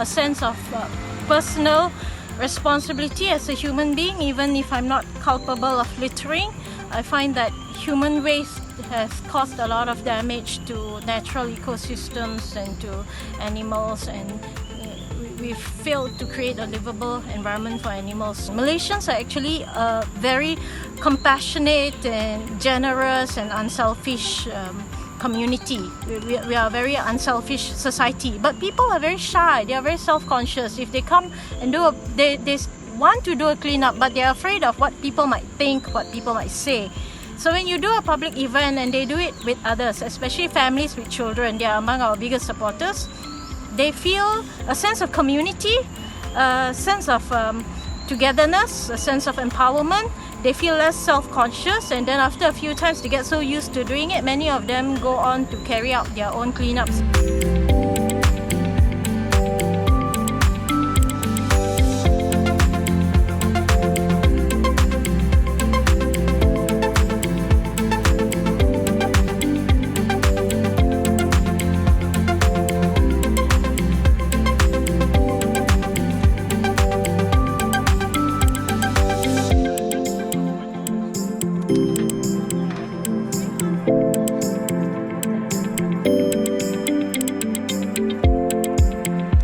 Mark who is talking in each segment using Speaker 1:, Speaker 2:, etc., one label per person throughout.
Speaker 1: a sense of personal responsibility as a human being, even if I'm not culpable of littering. I find that human waste has caused a lot of damage to natural ecosystems and to animals, and we've failed to create a livable environment for animals. Malaysians are actually a very compassionate and generous and unselfish community. We are a very unselfish society, but people are very shy. They are very self-conscious. If they come and they want to do a cleanup, but they are afraid of what people might think, what people might say. So when you do a public event and they do it with others, especially families with children, they are among our biggest supporters. They feel a sense of community, a sense of togetherness, a sense of empowerment. They feel less self-conscious, and then after a few times they get so used to doing it, many of them go on to carry out their own cleanups.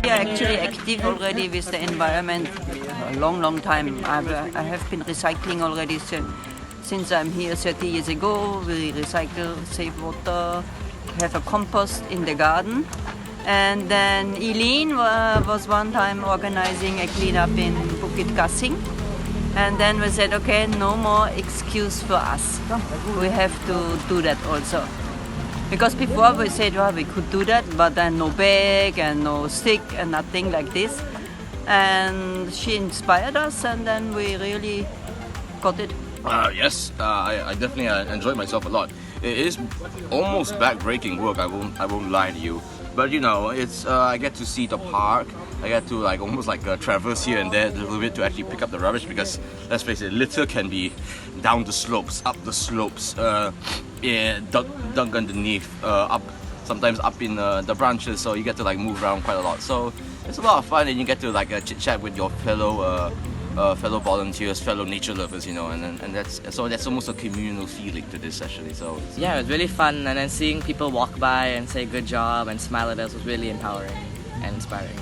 Speaker 2: Actually active already with the environment a long time. I have been recycling already since I'm here 30 years ago. We recycle, save water, have a compost in the garden. And then Eileen was one time organizing a cleanup in Bukit Kasing. And then we said, okay, no more excuse for us. We have to do that also. Because before we said, well, we could do that, but then no bag and no stick and nothing like this. And she inspired us, and then we really got it.
Speaker 3: Yes, I definitely enjoyed myself a lot. It is almost back-breaking work. I won't lie to you. But you know, it's I get to see the park. I get to almost traverse here and there a little bit to actually pick up the rubbish, because let's face it, litter can be down the slopes, up the slopes, dug underneath, sometimes up in the branches. So you get to move around quite a lot. So it's a lot of fun, and you get to chit chat with your fellow volunteers, fellow nature lovers, you know, and that's almost a communal feeling to this actually. So
Speaker 4: yeah, it was really fun, and then seeing people walk by and say good job and smile at us was really empowering and inspiring.